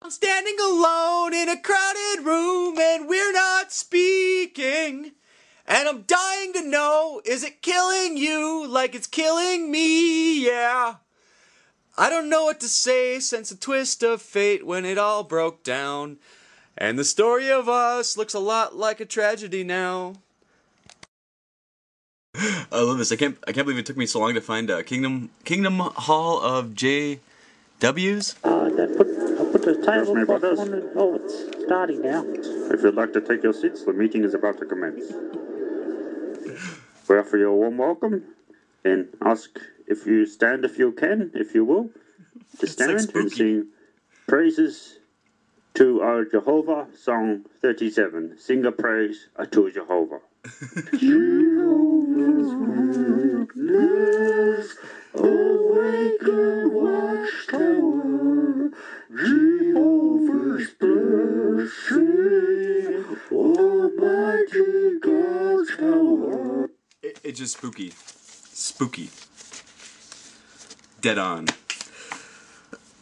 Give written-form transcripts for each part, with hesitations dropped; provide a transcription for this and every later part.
I'm standing alone in a crowded room and we're not speaking. And I'm dying to know, is it killing you like it's killing me? Yeah. I don't know what to say since a twist of fate when it all broke down. And the story of us looks a lot like a tragedy now. I love this. I can't believe it took me so long to find Kingdom Hall of JWs. I'll put the tablecloth on it. Oh, it's starting now. If you'd like to take your seats, the meeting is about to commence. We offer you a warm welcome and ask if you stand if you can, if you will, to stand and sing praises to our Jehovah, song 37. Sing a praise to Jehovah. Jehovah's witness, awaken watchtower, Jehovah's blessing, Almighty God's power. It's just spooky. Spooky. Dead on.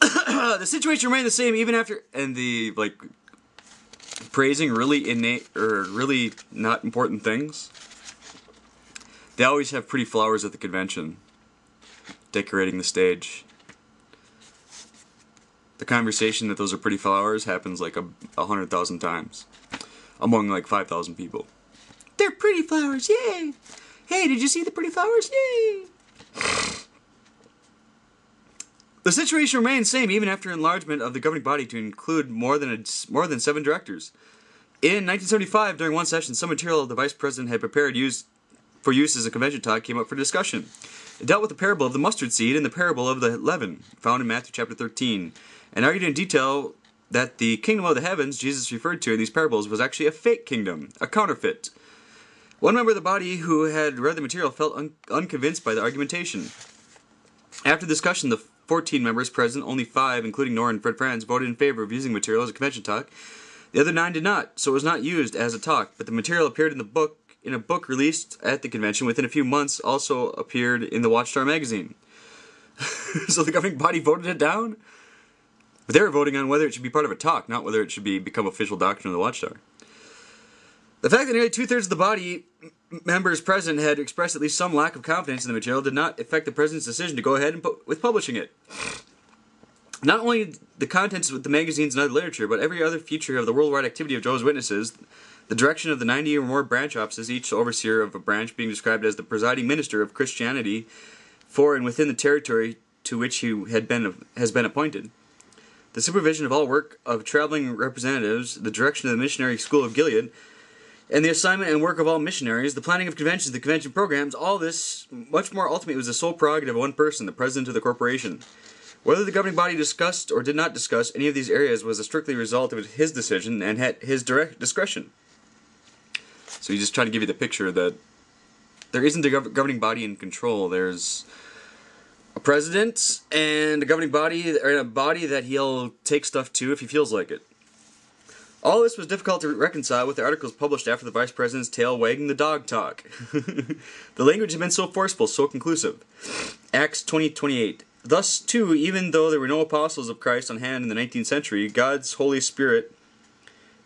The situation remained the same even after, and the, praising really innate, or really not important things. They always have pretty flowers at the convention, decorating the stage. The conversation that those are pretty flowers happens like 100,000 times, among like 5,000 people. They're pretty flowers, yay! Hey, did you see the pretty flowers? Yay! The situation remained the same even after enlargement of the governing body to include more than 7 directors. In 1975, during one session, some material the vice president had prepared for use as a convention talk came up for discussion. It dealt with the parable of the mustard seed and the parable of the leaven, found in Matthew chapter 13, and argued in detail that the kingdom of the heavens Jesus referred to in these parables was actually a fake kingdom, a counterfeit. One member of the body who had read the material felt unconvinced by the argumentation. After discussion, the 14 members present, only 5, including Nora and Fred Franz, voted in favor of using material as a convention talk. The other 9 did not, so it was not used as a talk, but the material appeared in a book released at the convention within a few months, also appeared in the Watchtower magazine. So the governing body voted it down? But they were voting on whether it should be part of a talk, not whether it should become official doctrine of the Watchtower. The fact that nearly 2/3 of the body members present had expressed at least some lack of confidence in the material did not affect the president's decision to go ahead with publishing it. Not only the contents of the magazines and other literature, but every other feature of the worldwide activity of Jehovah's Witnesses, the direction of the 90 or more branch offices, each overseer of a branch being described as the presiding minister of Christianity for and within the territory to which he has been appointed. The supervision of all work of traveling representatives, the direction of the missionary school of Gilead, and the assignment and work of all missionaries, the planning of conventions, the convention programs, all this, much more ultimately, was the sole prerogative of one person, the president of the corporation. Whether the governing body discussed or did not discuss any of these areas was a strictly result of his decision and at his direct discretion. So he's just trying to give you the picture that there isn't a governing body in control. There's a president and a governing body, or a body that he'll take stuff to if he feels like it. All this was difficult to reconcile with the articles published after the vice president's tail wagging the dog talk. The language had been so forceful, so conclusive. Acts 20:28. Thus, too, even though there were no apostles of Christ on hand in the 19th century, God's Holy Spirit,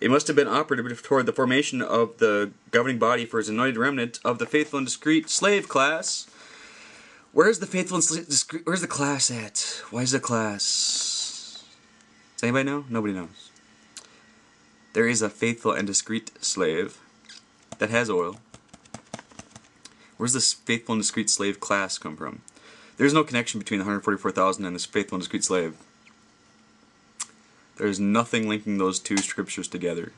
it must have been operative toward the formation of the governing body for his anointed remnant of the faithful and discreet slave class. Where's the faithful and discreet? Where's the class at? Why is the class? Does anybody know? Nobody knows. There is a faithful and discreet slave that has oil. Where's this faithful and discreet slave class come from? There's no connection between the 144,000 and this faithful and discreet slave. There's nothing linking those two scriptures together.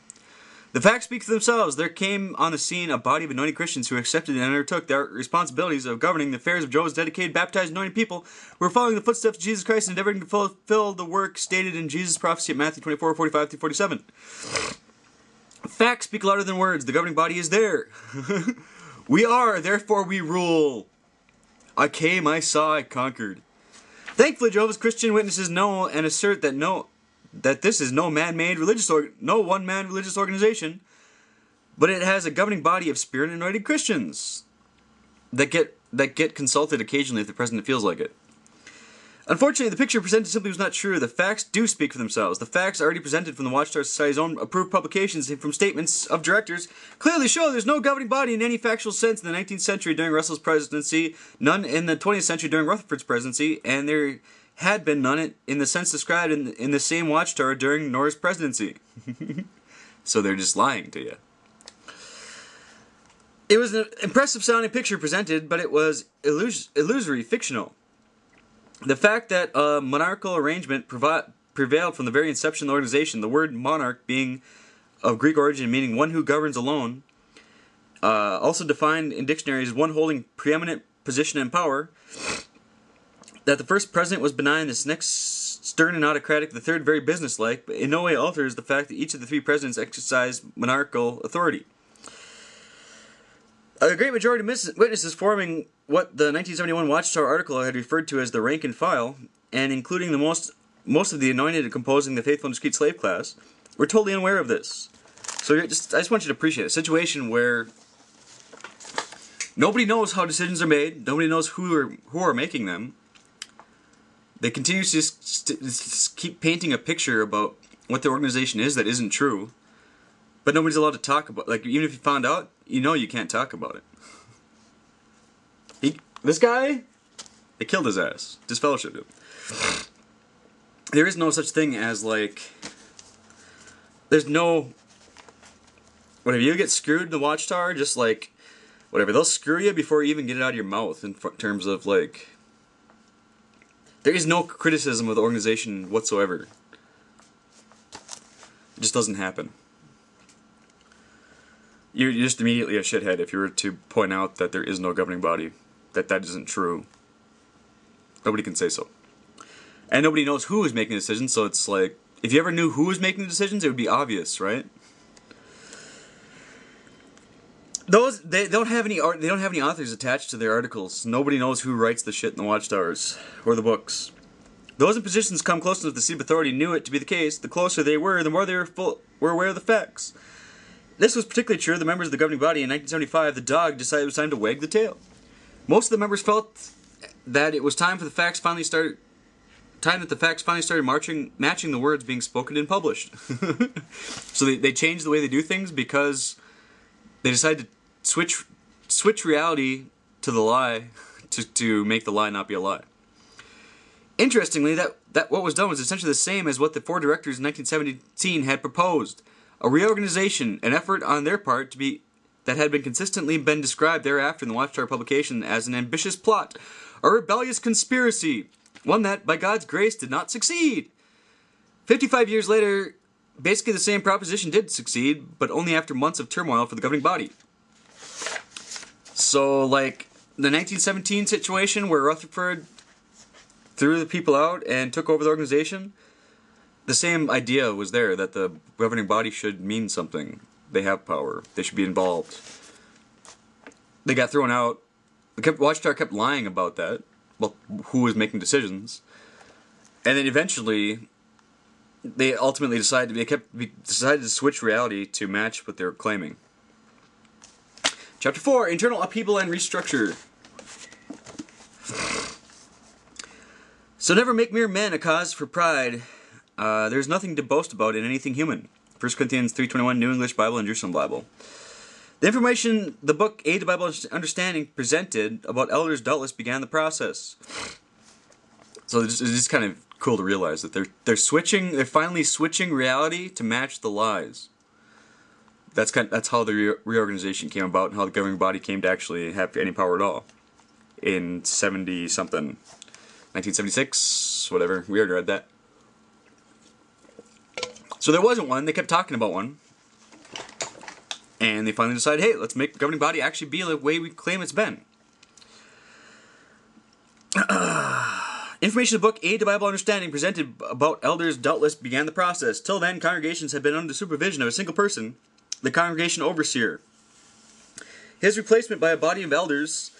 The facts speak for themselves. There came on the scene a body of anointed Christians who accepted and undertook their responsibilities of governing the affairs of Jehovah's dedicated, baptized, anointed people who were following the footsteps of Jesus Christ and endeavoring to fulfill the work stated in Jesus' prophecy at Matthew 24:45-47. Facts speak louder than words. The governing body is there. We are, therefore we rule. I came, I saw, I conquered. Thankfully, Jehovah's Christian Witnesses know and assert that this is no man-made no one-man religious organization, but it has a governing body of spirit and anointed Christians that get consulted occasionally if the president feels like it. Unfortunately, the picture presented simply was not true. The facts do speak for themselves. The facts already presented from the Watchtower Society's own approved publications and from statements of directors clearly show there's no governing body in any factual sense in the 19th century during Russell's presidency, none in the 20th century during Rutherford's presidency, and there had been none in the sense described in the same Watchtower during Norris' presidency. So they're just lying to you. It was an impressive sounding picture presented, but it was illusory, fictional. The fact that a monarchical arrangement prevailed from the very inception of the organization, the word monarch being of Greek origin meaning one who governs alone, also defined in dictionaries as one holding preeminent position and power, that the first president was benign, this next stern and autocratic, the third very businesslike, but in no way alters the fact that each of the three presidents exercised monarchical authority. A great majority of witnesses forming what the 1971 Watchtower article had referred to as the rank and file, and including the most of the anointed composing the faithful and discreet slave class, were totally unaware of this. So I just want you to appreciate a situation where nobody knows how decisions are made, nobody knows who are making them. They continue to just keep painting a picture about what the organization is that isn't true, but nobody's allowed to talk about. Like, even if you found out, you know you can't talk about it. This guy, they killed his ass, disfellowshipped him. There is no such thing as, like, there's no, whatever, you get screwed in the Watchtower, just like, whatever, they'll screw you before you even get it out of your mouth in terms of, like, there is no criticism of the organization whatsoever. It just doesn't happen. You're just immediately a shithead if you were to point out that there is no governing body, that isn't true. Nobody can say so. And nobody knows who is making the decisions, so it's like, if you ever knew who was making the decisions, it would be obvious, right? They don't have any authors attached to their articles. Nobody knows who writes the shit in the Watchtowers or the books. Those in positions come close enough to the seat of authority knew it to be the case. The closer they were, the more they were aware of the facts. This was particularly true of the members of the governing body. In 1975, the dog decided it was time to wag the tail. Most of the members felt that it was time for the facts finally started matching the words being spoken and published. So they changed the way they do things because they decided to switch reality to the lie to make the lie not be a lie. Interestingly, that what was done was essentially the same as what the four directors in 1917 had proposed. A reorganization, an effort on their part that had consistently been described thereafter in the Watchtower publication as an ambitious plot, a rebellious conspiracy, one that, by God's grace, did not succeed. 55 years later, basically the same proposition did succeed, but only after months of turmoil for the governing body. So, like, the 1917 situation where Rutherford threw the people out and took over the organization, the same idea was there, that the governing body should mean something. They have power. They should be involved. They got thrown out. Watchtower kept lying about that. Well, who was making decisions. And then eventually, they ultimately decided to switch reality to match what they were claiming. Chapter 4, Internal Upheaval and Restructure. So never make mere men a cause for pride. There's nothing to boast about in anything human. 1 Corinthians 3:21, New English Bible and Jerusalem Bible. The information the book Aid to Bible Understanding presented about elders doubtless began the process. So it's just kind of cool to realize that they're finally switching reality to match the lies. That's how the reorganization came about and how the governing body came to actually have any power at all. In 70-something. 1976, whatever. We already read that. So there wasn't one. They kept talking about one. And they finally decided, hey, let's make the governing body actually be the way we claim it's been. Information in the book Aid to Bible Understanding presented about elders doubtless began the process. Till then, congregations had been under the supervision of a single person, the congregation overseer. His replacement by a body of elders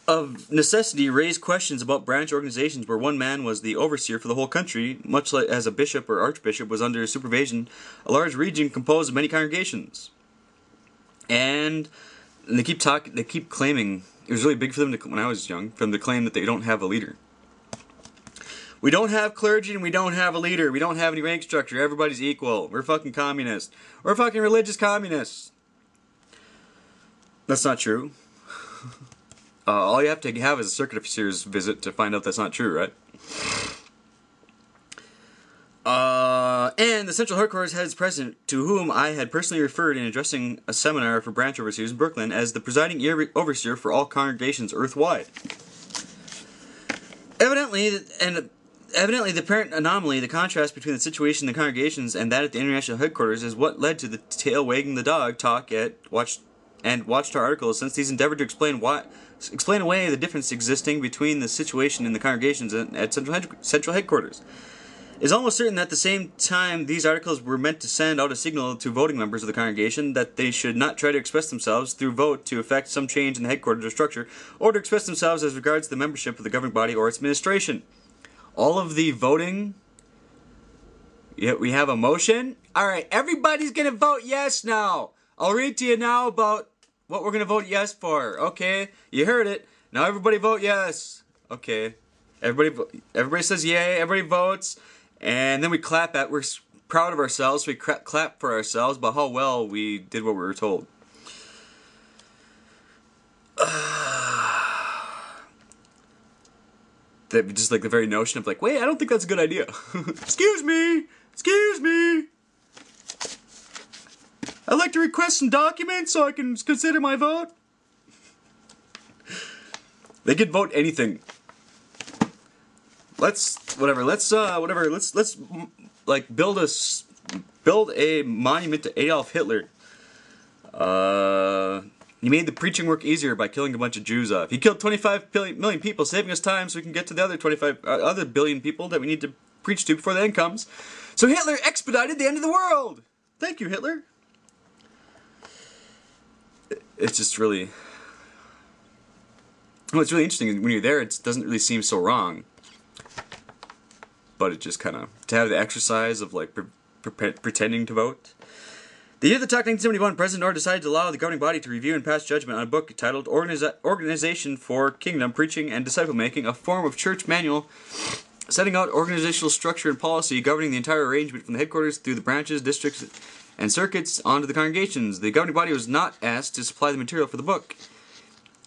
of necessity raised questions about branch organizations where one man was the overseer for the whole country, much like as a bishop or archbishop was under supervision, a large region composed of many congregations. And they keep claiming, it was really big for them when I was young, for them to claim that they don't have a leader. We don't have clergy and we don't have a leader. We don't have any rank structure. Everybody's equal. We're fucking communists. We're fucking religious communists. That's not true. All you have to have is a circuit officer's visit to find out that's not true, right? And the Central Headquarters heads president, to whom I had personally referred in addressing a seminar for branch overseers in Brooklyn as the presiding overseer for all congregations earthwide. Evidently, the apparent anomaly, the contrast between the situation in the congregations and that at the international headquarters, is what led to the tail wagging the dog talk at Watchtower articles, since these endeavored to explain away the difference existing between the situation in the congregations and at Central Headquarters. It is almost certain that at the same time these articles were meant to send out a signal to voting members of the congregation that they should not try to express themselves through vote to effect some change in the headquarters or structure, or to express themselves as regards the membership of the governing body or its administration. All of the voting... Yeah, we have a motion? Alright, everybody's gonna vote yes now! I'll read to you now about what we're gonna vote yes for. Okay, you heard it. Now everybody vote yes. Okay. Everybody says yay, everybody votes. And then we clap at, we're proud of ourselves, we clap for ourselves about how well we did what we were told. Just like the very notion of like, wait, I don't think that's a good idea. Excuse me! I'd like to request some documents so I can consider my vote. They could vote anything. Let's like build a monument to Adolf Hitler. He made the preaching work easier by killing a bunch of Jews off. He killed 25 million people, saving us time so we can get to the other 25 other billion people that we need to preach to before the end comes. So Hitler expedited the end of the world. Thank you, Hitler. It's just really... What's really interesting when you're there, it doesn't really seem so wrong. But it just kind of... To have the exercise of, like, pretending to vote. The year of the talk, 1971, President Orr decided to allow the governing body to review and pass judgment on a book titled Organization for Kingdom Preaching and Disciple Making, a form of church manual setting out organizational structure and policy governing the entire arrangement from the headquarters through the branches, districts, and circuits onto the congregations. The governing body was not asked to supply the material for the book.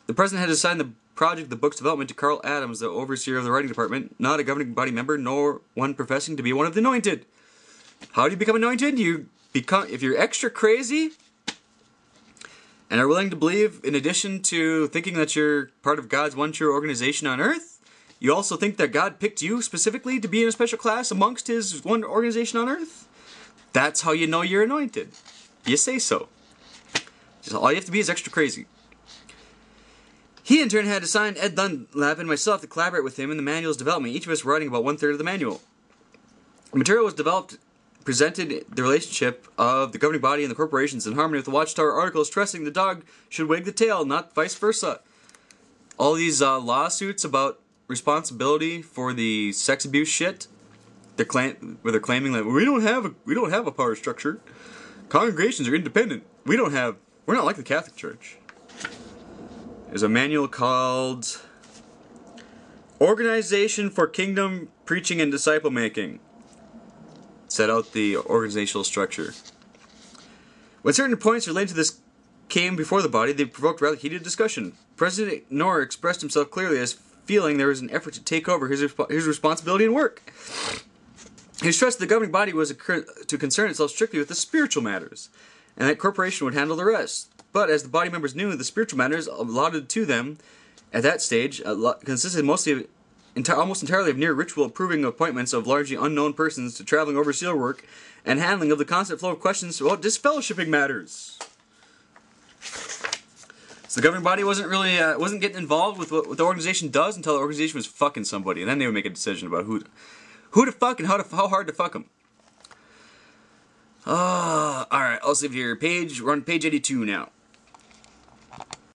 The president had assigned the project of the book's development to Carl Adams, the overseer of the writing department, not a governing body member, nor one professing to be one of the anointed. How do you become anointed? If you're extra crazy and are willing to believe, in addition to thinking that you're part of God's one true organization on earth, you also think that God picked you specifically to be in a special class amongst his one organization on earth? That's how you know you're anointed. You say so. Just all you have to be is extra crazy. He in turn had assigned Ed Dunlap and myself to collaborate with him in the manual's development, each of us writing about 1/3 of the manual. The material was developed, presented the relationship of the governing body and the corporations in harmony with the Watchtower article, stressing the dog should wag the tail, not vice versa. All these lawsuits about responsibility for the sex abuse shit, they're claiming that we don't have a power structure. Congregations are independent. We're not like the Catholic Church. There's a manual called Organization for Kingdom Preaching and Disciple Making. Set out the organizational structure. When certain points related to this came before the body, they provoked rather heated discussion. President Orr expressed himself clearly as feeling there was an effort to take over his responsibility and work. He stressed the governing body was to concern itself strictly with the spiritual matters, and that corporation would handle the rest. But as the body members knew, the spiritual matters allotted to them at that stage consisted mostly almost entirely of near ritual approving appointments of largely unknown persons to traveling overseer work and handling of the constant flow of questions about disfellowshipping matters. So the governing body wasn't getting involved with what the organization does until the organization was fucking somebody, and then they would make a decision about who to fuck and how hard to fuck them. Alright, I'll save your page. We're on page 82 now.